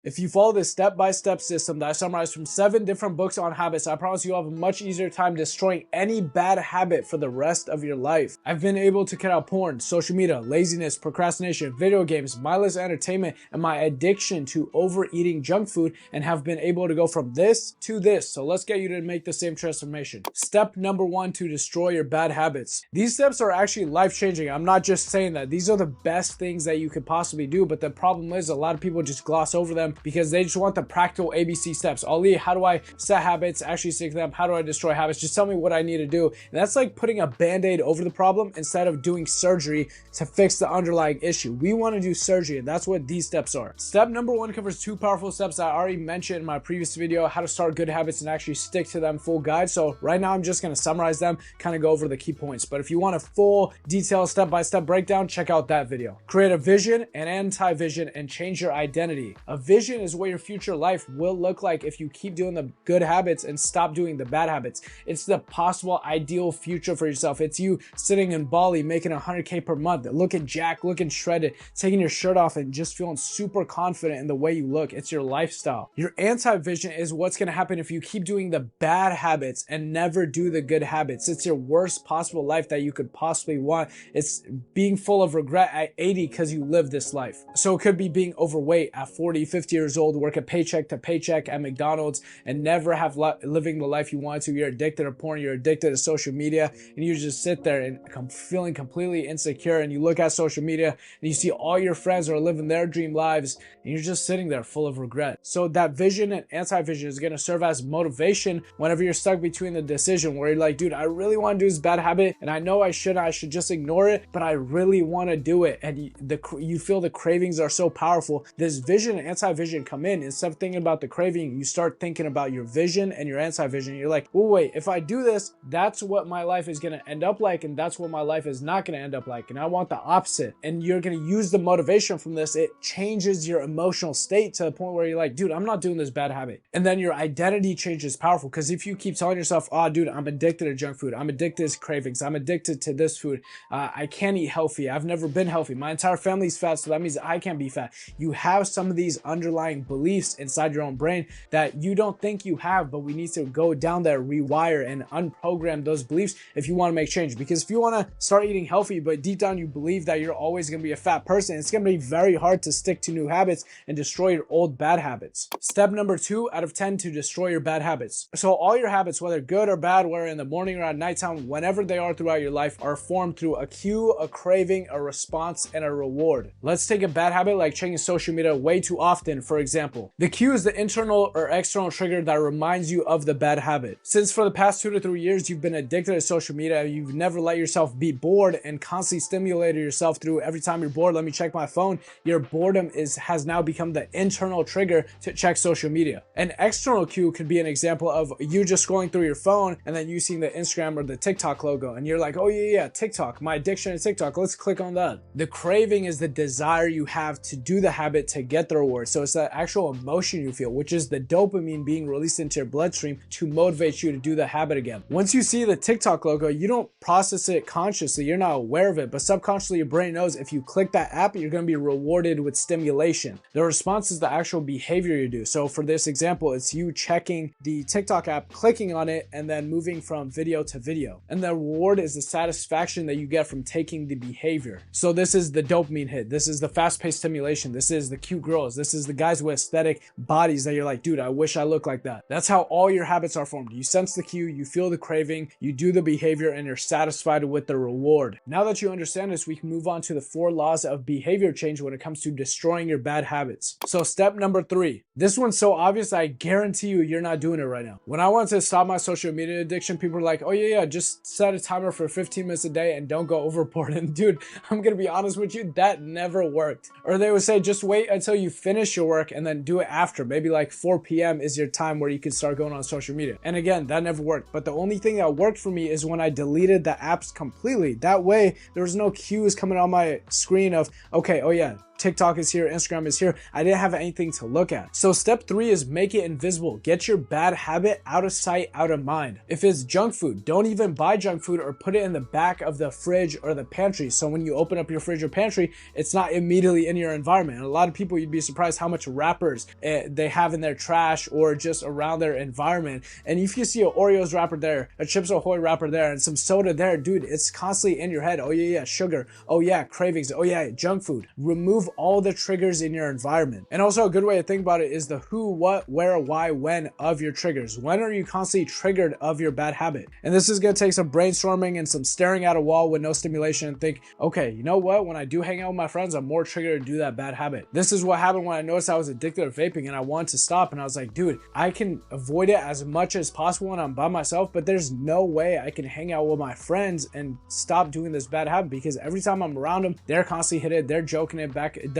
If you follow this step-by-step system that I summarized from 7 different books on habits, I promise you'll have a much easier time destroying any bad habit for the rest of your life. I've been able to cut out porn, social media, laziness, procrastination, video games, mindless entertainment, and my addiction to overeating junk food, and have been able to go from this to this. So let's get you to make the same transformation. Step number 1 to destroy your bad habits. These steps are actually life-changing. I'm not just saying that. These are the best things that you could possibly do, but the problem is a lot of people just gloss over them because they just want the practical ABC steps. Ali, how do I set habits, actually stick to them? How do I destroy habits? Just tell me what I need to do. And that's like putting a band-aid over the problem instead of doing surgery to fix the underlying issue. We want to do surgery, and that's what these steps are. Step number 1 covers 2 powerful steps that I already mentioned in my previous video, how to start good habits and actually stick to them, full guide. So right now I'm just going to summarize them, kind of go over the key points. But if you want a full detailed step-by-step breakdown, check out that video. Create a vision, an anti-vision, and change your identity. A vision is what your future life will look like if you keep doing the good habits and stop doing the bad habits. It's the possible ideal future for yourself. It's you sitting in Bali making 100K per month, looking jacked, looking shredded, taking your shirt off and just feeling super confident in the way you look. It's your lifestyle. Your anti-vision is what's going to happen if you keep doing the bad habits and never do the good habits. It's your worst possible life that you could possibly want. It's being full of regret at 80 because you lived this life. So it could be being overweight at 40, 50 years old, working paycheck to paycheck at McDonald's and never have living the life you want to. You're addicted to porn, you're addicted to social media, and you just sit there and feeling completely insecure, and you look at social media and you see all your friends are living their dream lives and you're just sitting there full of regret. So that vision and anti-vision is going to serve as motivation whenever you're stuck between the decision where you're like, dude, I really want to do this bad habit and I know I should just ignore it, but I really want to do it. And you feel the cravings are so powerful. This vision and anti-vision come in. Instead of thinking about the craving, you start thinking about your vision and your anti-vision. You're like, oh wait, if I do this, that's what my life is going to end up like, and that's what my life is not going to end up like, and I want the opposite. And you're going to use the motivation from this. It changes your emotional state to the point where you're like, dude, I'm not doing this bad habit. And then your identity change is powerful, because if you keep telling yourself, oh dude, I'm addicted to junk food, I'm addicted to cravings, I'm addicted to this food, I can't eat healthy, I've never been healthy, my entire family's fat, so that means I can't be fat. You have some of these underlying beliefs inside your own brain that you don't think you have, but we need to go down there, rewire and unprogram those beliefs if you want to make change. Because if you want to start eating healthy, but deep down you believe that you're always going to be a fat person, it's going to be very hard to stick to new habits and destroy your old bad habits. Step number 2 out of 10 to destroy your bad habits. So all your habits, whether good or bad, whether in the morning or at nighttime, whenever they are throughout your life, are formed through a cue, a craving, a response, and a reward. Let's take a bad habit like checking social media way too often, for example. The cue is the internal or external trigger that reminds you of the bad habit. Since for the past 2 to 3 years you've been addicted to social media, you've never let yourself be bored and constantly stimulated yourself through every time you're bored, let me check my phone. Your boredom has now become the internal trigger to check social media. An external cue could be an example of you just scrolling through your phone and then you seeing the Instagram or the TikTok logo and you're like, oh yeah, TikTok, my addiction to TikTok, let's click on that. The craving is the desire you have to do the habit to get the reward. So it's the actual emotion you feel, which is the dopamine being released into your bloodstream to motivate you to do the habit again. Once you see the TikTok logo, you don't process it consciously, you're not aware of it, but subconsciously your brain knows if you click that app, you're going to be rewarded with stimulation. The response is the actual behavior you do. So for this example, it's you checking the TikTok app, clicking on it, and then moving from video to video. And the reward is the satisfaction that you get from taking the behavior. So this is the dopamine hit. This is the fast-paced stimulation. This is the cute girls. This is the guys with aesthetic bodies that you're like, dude, I wish I looked like that. That's how all your habits are formed. You sense the cue, you feel the craving, you do the behavior, and you're satisfied with the reward. Now that you understand this, we can move on to the 4 laws of behavior change when it comes to destroying your bad habits. So step number 3. This one's so obvious, I guarantee you're not doing it right now. When I wanted to stop my social media addiction, people were like, oh yeah, just set a timer for 15 minutes a day and don't go overboard. And dude, I'm gonna be honest with you, that never worked. Or they would say, just wait until you finish your work and then do it after. Maybe like 4 p.m. is your time where you can start going on social media. And again, that never worked. But the only thing that worked for me is when I deleted the apps completely. That way, there was no cues coming on my screen of, okay, oh yeah, TikTok is here, Instagram is here. I didn't have anything to look at. So step 3 is make it invisible. Get your bad habit out of sight, out of mind. If it's junk food, don't even buy junk food or put it in the back of the fridge or the pantry. So when you open up your fridge or pantry, it's not immediately in your environment. And a lot of people, you'd be surprised how much much wrappers they have in their trash or just around their environment. And if you see an Oreos wrapper there, a Chips Ahoy wrapper there, and some soda there, dude, it's constantly in your head. Oh yeah, sugar. Oh yeah, cravings. Oh yeah, junk food. Remove all the triggers in your environment. And also a good way to think about it is the who, what, where, why, when of your triggers. When are you constantly triggered of your bad habit? And this is going to take some brainstorming and some staring at a wall with no stimulation and think, okay, you know what? When I do hang out with my friends, I'm more triggered to do that bad habit. This is what happened when I noticed I was addicted to vaping and I wanted to stop. And I was like, dude, I can avoid it as much as possible when I'm by myself, but there's no way I can hang out with my friends and stop doing this bad habit, because every time I'm around them, they're constantly hitting it, they're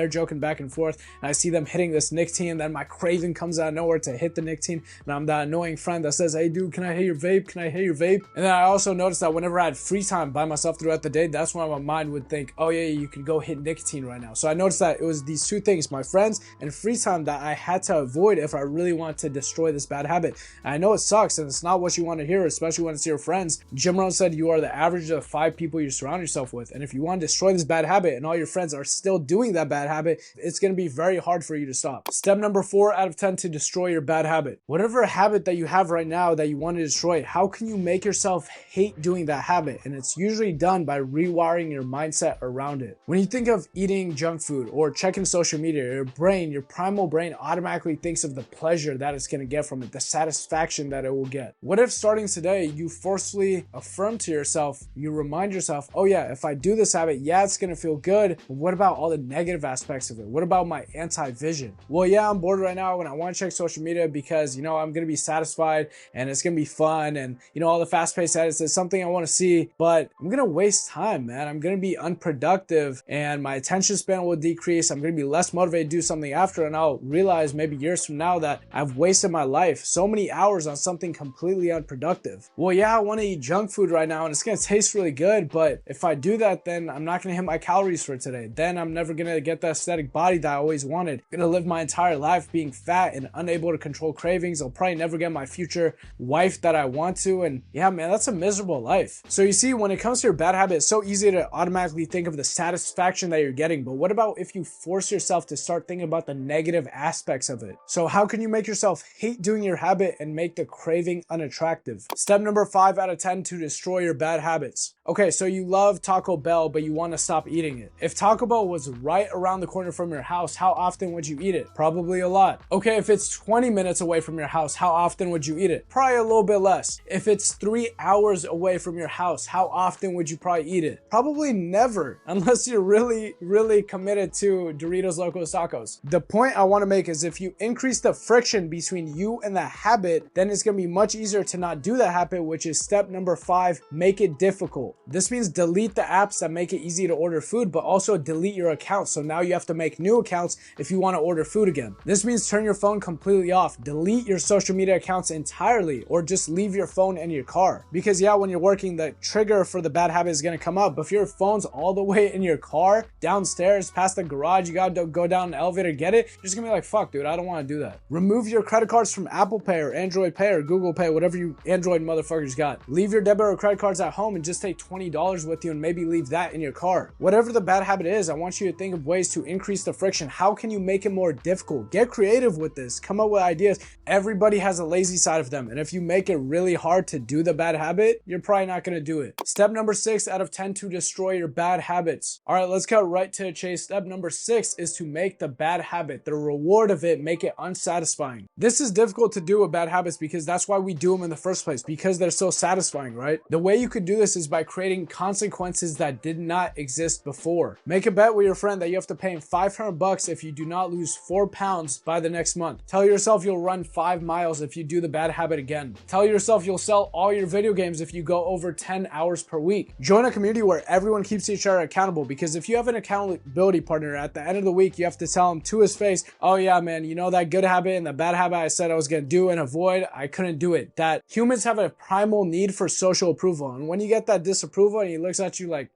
joking back and forth, and I see them hitting this nicotine, and then my craving comes out of nowhere to hit the nicotine, and I'm that annoying friend that says, hey dude, can I hit your vape? Can I hit your vape? And then I also noticed that whenever I had free time by myself throughout the day, that's when my mind would think, oh yeah, you can go hit nicotine right now. So I noticed that it was these two things, my friends and free time, that I had to avoid if I really want to destroy this bad habit. And I know it sucks and it's not what you want to hear, especially when it's your friends. Jim Rohn said you are the average of 5 people you surround yourself with. And if you want to destroy this bad habit and all your friends are still doing that bad habit, it's going to be very hard for you to stop. Step number 4 out of 10 to destroy your bad habit. Whatever habit that you have right now that you want to destroy, how can you make yourself hate doing that habit? And it's usually done by rewiring your mindset around it. When you think of eating junk food or checking social media, your primal brain automatically thinks of the pleasure that it's going to get from it, the satisfaction that it will get. What if starting today, you forcefully affirm to yourself, you remind yourself, oh yeah, if I do this habit, yeah, it's going to feel good, but what about all the negative aspects of it? What about my anti-vision? Well, yeah, I'm bored right now and I want to check social media because, you know, I'm going to be satisfied and it's going to be fun, and, you know, all the fast-paced edits is something I want to see, but I'm going to waste time, man. I'm going to be unproductive and my attention span will decrease. I'm going to be less motivated to do something after, and I'll realize maybe years from now that I've wasted my life so many hours on something completely unproductive. Well, yeah, I want to eat junk food right now and it's going to taste really good, but if I do that, then I'm not going to hit my calories for today. Then I'm never going to get the aesthetic body that I always wanted. I'm going to live my entire life being fat and unable to control cravings. I'll probably never get my future wife that I want to, and yeah, man, that's a miserable life. So you see, when it comes to your bad habit, it's so easy to automatically think of the satisfaction that you're getting, but what about if you force yourself to start thinking about the negative aspects of it? So how can you make yourself hate doing your habit and make the craving unattractive? Step number 5 out of 10 to destroy your bad habits. Okay, so you love Taco Bell, but you want to stop eating it. If Taco Bell was right around the corner from your house, how often would you eat it? Probably a lot. Okay, if it's 20 minutes away from your house, how often would you eat it? Probably a little bit less. If it's 3 hours away from your house, how often would you probably eat it? Probably never, unless you're really, really committed to Doritos Locos Tacos. The point I want to make is if you increase the friction between you and that habit, then it's going to be much easier to not do that habit, which is step number 5, make it difficult. This means delete the apps that make it easy to order food, but also delete your accounts. So now you have to make new accounts if you want to order food again. This means turn your phone completely off, delete your social media accounts entirely, or just leave your phone in your car. Because yeah, when you're working, the trigger for the bad habit is going to come up, but if your phone's all the way in your car, downstairs, past the garage, you got to go down an elevator to get it, you're just going to be like, fuck dude, I don't want to do that. Remove your credit cards from Apple Pay or Android Pay or Google Pay, whatever you Android motherfuckers got. Leave your debit or credit cards at home and just take $20 with you and maybe leave that in your car. Whatever the bad habit is, I want you to think of ways to increase the friction. How can you make it more difficult? Get creative with this. Come up with ideas. Everybody has a lazy side of them, and if you make it really hard to do the bad habit, you're probably not going to do it. Step number 6 out of 10 to destroy your bad habits. All right, let's cut right to the chase. Step number 6 is to make the bad habit, the reward of it, make it unsatisfying. This is difficult to do with bad habits because that's why we do them in the first place, because they're so satisfying, right? The way you could do this is by creating consequences that did not exist before. Make a bet with your friend that you have to pay him $500 if you do not lose 4 pounds by the next month. Tell yourself you'll run 5 miles if you do the bad habit again. Tell yourself you'll sell all your video games if you go over 10 hours per week. Join a community where everyone keeps each other accountable, because if you have an accountability partner, at the end of the week, you have to tell him to his face, oh yeah, man, you know that good habit and the bad habit I said I was going to do and avoid, I couldn't do it. That humans have a primal need for social approval. And when you get that disapproval and he looks at you like,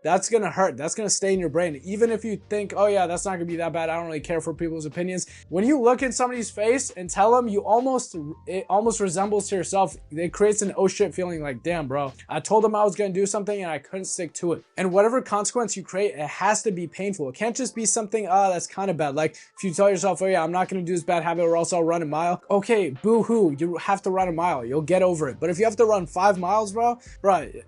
that's gonna hurt. That's gonna stay in your brain. Even if you think, oh yeah, that's not gonna be that bad, I don't really care for people's opinions. When you look in somebody's face and tell them, it almost resembles to yourself. It creates an oh shit feeling, like, damn bro, I told them I was gonna do something and I couldn't stick to it. And whatever consequence you create, it has to be painful. It can't just be something, that's kind of bad. Like if you tell yourself, oh yeah, I'm not gonna do this bad habit or else I'll run a mile. Okay, boo hoo, you have to run a mile. You'll get over it. But if you have to run 5 miles, bro,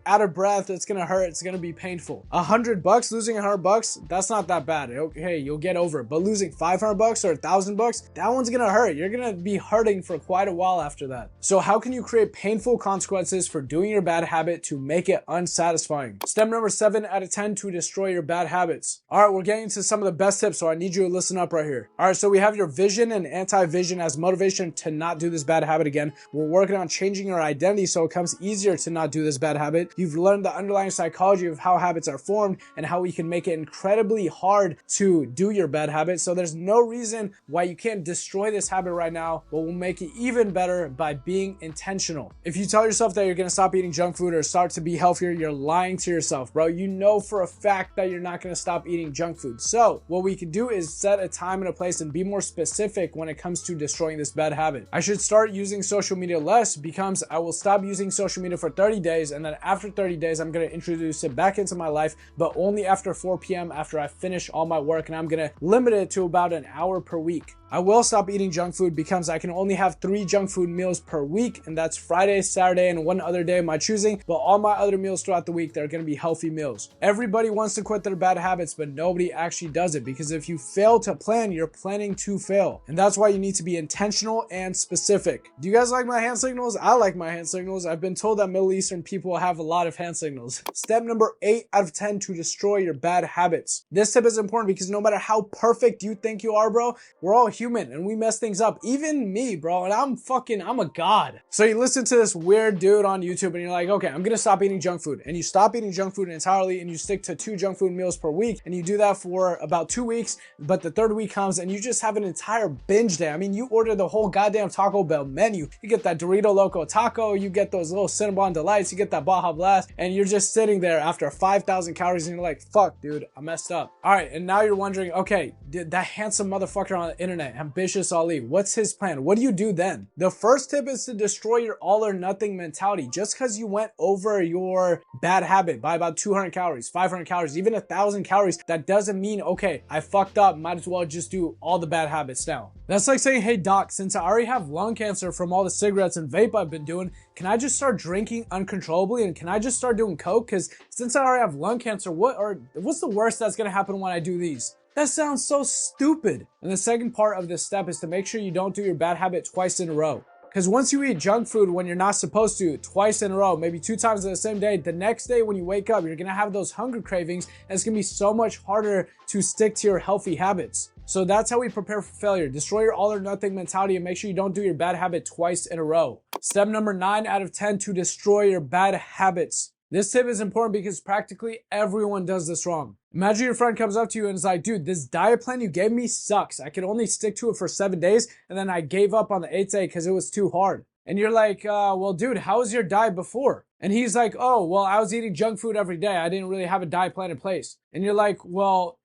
out of breath, it's gonna hurt. It's gonna be painful. $100, losing $100, that's not that bad. Okay, you'll get over it. But losing $500 or $1,000, that one's gonna hurt. You're gonna be hurting for quite a while after that. So how can you create painful consequences for doing your bad habit to make it unsatisfying? Step number 7 out of 10 to destroy your bad habits. All right, we're getting to some of the best tips, so I need you to listen up right here. All right, so we have your vision and anti-vision as motivation to not do this bad habit again. We're working on changing your identity so it comes easier to not do this bad habit. You've learned the underlying psychology of how habits are formed and how we can make it incredibly hard to do your bad habit. So there's no reason why you can't destroy this habit right now, but we'll make it even better by being intentional. If you tell yourself that you're gonna stop eating junk food or start to be healthier, you're lying to yourself, bro. You know for a fact that you're not gonna stop eating junk food. So what we can do is set a time and a place and be more specific when it comes to destroying this bad habit. I should start using social media less because I will stop using social media for 30 days, and then after 30 days I'm going to introduce it back into my life, but only after 4 p.m. after I finish all my work, and I'm going to limit it to about an hour per week. I will stop eating junk food because I can only have 3 junk food meals per week, and that's Friday, Saturday, and one other day of my choosing, but all my other meals throughout the week, they're going to be healthy meals. Everybody wants to quit their bad habits, but nobody actually does it, because if you fail to plan, you're planning to fail. And that's why you need to be intentional and specific. Do you guys like my hand signals? I like my hand signals. I've been told that Middle Eastern people have a lot of hand signals. Step number 8 out of 10 to destroy your bad habits. This tip is important because no matter how perfect you think you are, bro, we're all human and we mess things up. Even me, bro, and I'm a god. So you listen to this weird dude on YouTube and you're like, okay, I'm gonna stop eating junk food. And you stop eating junk food entirely and you stick to 2 junk food meals per week, and you do that for about 2 weeks, but the 3rd week comes and you just have an entire binge day. I mean, you order the whole goddamn Taco Bell menu. You get that Dorito Loco Taco, you get those little Cinnabon Delights, you get that Baja Blast, and you're just sitting there after 5,000 calories and you're like, fuck, dude, I messed up. All right, and now you're wondering, okay, that handsome motherfucker on the internet, Ambitious Ali, what's his plan? What do you do then? The first tip is to destroy your all or nothing mentality. Just because you went over your bad habit by about 200 calories, 500 calories, even 1,000 calories, that doesn't mean, okay, I fucked up, might as well just do all the bad habits now. That's like saying, hey doc, since I already have lung cancer from all the cigarettes and vape I've been doing, can I just start drinking uncontrollably, and can I just start doing coke? Because since I already have lung cancer, what's the worst that's gonna happen when I do these? That sounds so stupid. And the second part of this step is to make sure you don't do your bad habit twice in a row. Because once you eat junk food when you're not supposed to, twice in a row, maybe 2 times in the same day, the next day when you wake up, you're gonna have those hunger cravings, and it's gonna be so much harder to stick to your healthy habits. So that's how we prepare for failure. Destroy your all or nothing mentality and make sure you don't do your bad habit twice in a row. Step number 9 out of 10 to destroy your bad habits. This tip is important because practically everyone does this wrong. Imagine your friend comes up to you and is like, dude, this diet plan you gave me sucks. I could only stick to it for 7 days, and then I gave up on the 8th day because it was too hard. And you're like, well, dude, how was your diet before? And he's like, oh, well, I was eating junk food every day. I didn't really have a diet plan in place. And you're like, well,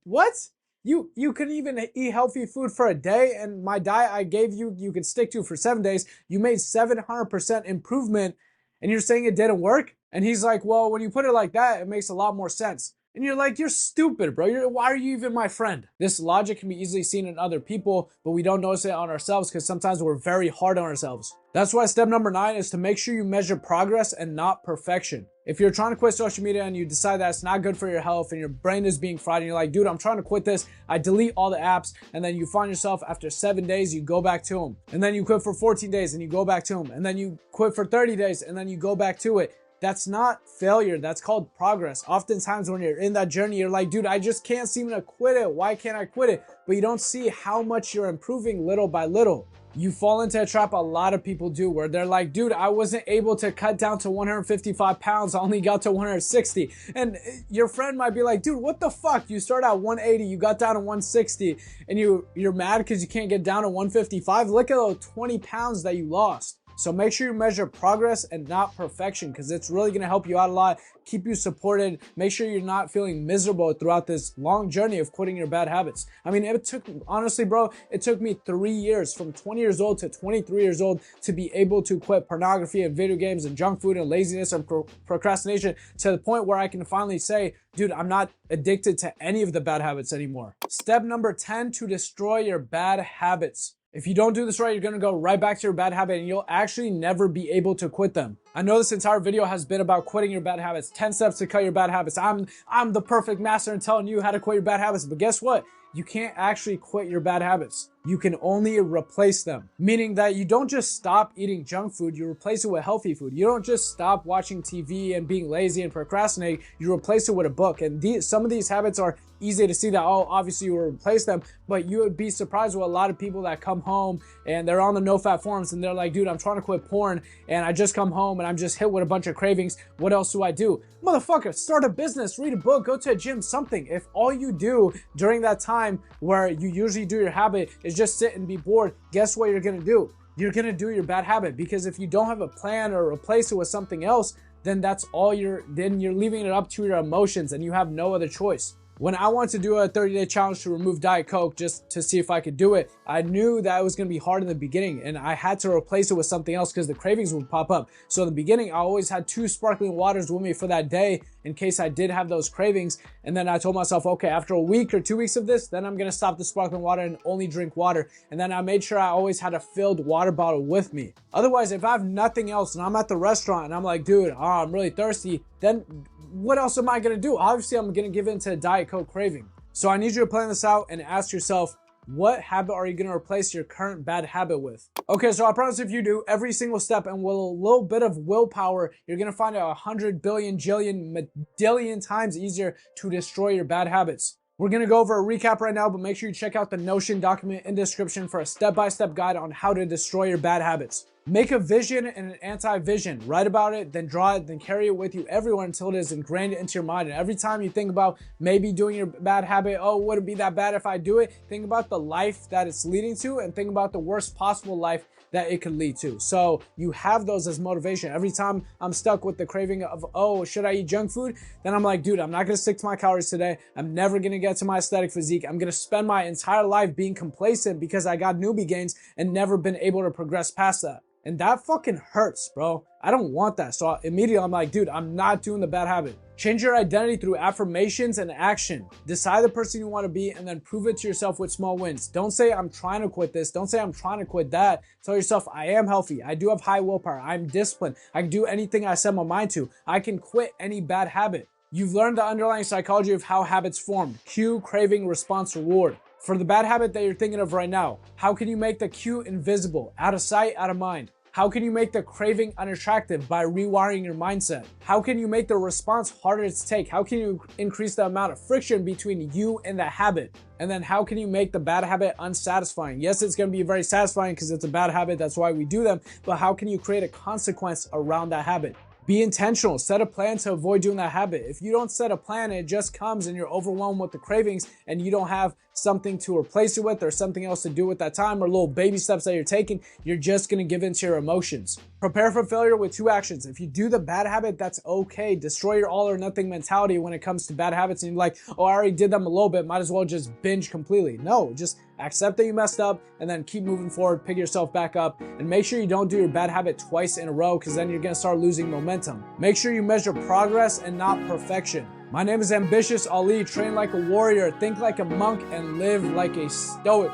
what? You couldn't even eat healthy food for a day, and my diet I gave you, you could stick to for 7 days. You made 700% improvement, and you're saying it didn't work? And he's like, well, when you put it like that, it makes a lot more sense. And you're like, you're stupid, bro. Why are you even my friend? This logic can be easily seen in other people, but we don't notice it on ourselves because sometimes we're very hard on ourselves. That's why step number 9 is to make sure you measure progress and not perfection. If you're trying to quit social media and you decide that it's not good for your health and your brain is being fried and you're like, dude, I'm trying to quit this, I delete all the apps, and then you find yourself after 7 days, you go back to them. And then you quit for 14 days and you go back to them. And then you quit for 30 days and then you go back to it. That's not failure. That's called progress. Oftentimes when you're in that journey, you're like, dude, I just can't seem to quit it. Why can't I quit it? But you don't see how much you're improving little by little. You fall into a trap a lot of people do where they're like, dude, I wasn't able to cut down to 155 pounds. I only got to 160. And your friend might be like, dude, what the fuck? You start at 180, you got down to 160, and you're mad because you can't get down to 155. Look at those 20 pounds that you lost. So make sure you measure progress and not perfection, because it's really going to help you out a lot, keep you supported. Make sure you're not feeling miserable throughout this long journey of quitting your bad habits. I mean, it took, honestly, bro, it took me 3 years, from 20 years old to 23 years old, to be able to quit pornography and video games and junk food and laziness and procrastination, to the point where I can finally say, dude, I'm not addicted to any of the bad habits anymore. Step number 10 to destroy your bad habits. If you don't do this right, you're going to go right back to your bad habit and you'll actually never be able to quit them. I know this entire video has been about quitting your bad habits, 10 steps to cut your bad habits. I'm the perfect master in telling you how to quit your bad habits, but guess what? You can't actually quit your bad habits. You can only replace them. Meaning that you don't just stop eating junk food, you replace it with healthy food. You don't just stop watching TV and being lazy and procrastinating, you replace it with a book. And some of these habits are easy to see that, oh, obviously you will replace them, but you would be surprised with a lot of people that come home and they're on the NoFap forums and they're like, dude, I'm trying to quit porn and I just come home and I'm just hit with a bunch of cravings. What else do I do? Motherfucker, start a business, read a book, go to a gym, something. If all you do during that time where you usually do your habit is just sit and be bored, guess what you're gonna do? You're gonna do your bad habit, because if you don't have a plan or replace it with something else, then that's all you're leaving it up to your emotions and you have no other choice. When I wanted to do a 30-day challenge to remove Diet Coke just to see if I could do it, I knew that it was going to be hard in the beginning and I had to replace it with something else because the cravings would pop up. So in the beginning, I always had 2 sparkling waters with me for that day in case I did have those cravings. And then I told myself, okay, after a week or 2 weeks of this, then I'm going to stop the sparkling water and only drink water. And then I made sure I always had a filled water bottle with me. Otherwise, if I have nothing else and I'm at the restaurant and I'm like, dude, I'm really thirsty, then what else am I going to do? Obviously, I'm going to give in to a Diet Coke craving. So I need you to plan this out and ask yourself, what habit are you going to replace your current bad habit with? Okay, so I promise if you do every single step and with a little bit of willpower, you're going to find it 100 billion, jillion, medillion times easier to destroy your bad habits. We're going to go over a recap right now, but make sure you check out the Notion document in the description for a step-by-step guide on how to destroy your bad habits. Make a vision and an anti-vision. Write about it, then draw it, then carry it with you everywhere until it is ingrained into your mind. And every time you think about maybe doing your bad habit, oh, would it be that bad if I do it? Think about the life that it's leading to and think about the worst possible life that it could lead to. So you have those as motivation. Every time I'm stuck with the craving of, oh, should I eat junk food? Then I'm like, dude, I'm not gonna stick to my calories today. I'm never gonna get to my aesthetic physique. I'm gonna spend my entire life being complacent because I got newbie gains and never been able to progress past that. And that fucking hurts, bro. I don't want that. So immediately I'm like, dude, I'm not doing the bad habit. Change your identity through affirmations and action. Decide the person you want to be and then prove it to yourself with small wins. Don't say I'm trying to quit this. Don't say I'm trying to quit that. Tell yourself I am healthy. I do have high willpower. I'm disciplined. I can do anything I set my mind to. I can quit any bad habit. You've learned the underlying psychology of how habits form. Cue, craving, response, reward. For the bad habit that you're thinking of right now, how can you make the cue invisible, out of sight, out of mind? How can you make the craving unattractive by rewiring your mindset? How can you make the response harder to take? How can you increase the amount of friction between you and the habit? And then how can you make the bad habit unsatisfying? Yes, it's going to be very satisfying because it's a bad habit. That's why we do them. But how can you create a consequence around that habit? Be intentional. Set a plan to avoid doing that habit. If you don't set a plan, it just comes and you're overwhelmed with the cravings and you don't have something to replace it with or something else to do with that time or little baby steps that you're taking, you're just going to give in to your emotions. Prepare for failure with 2 actions. If you do the bad habit, that's okay. Destroy your all or nothing mentality when it comes to bad habits and you're like, oh, I already did them a little bit. Might as well just binge completely. No, just accept that you messed up and then keep moving forward, pick yourself back up, and make sure you don't do your bad habit twice in a row because then you're going to start losing momentum. Make sure you measure progress and not perfection. My name is Ambitious Ali. Train like a warrior, think like a monk, and live like a stoic.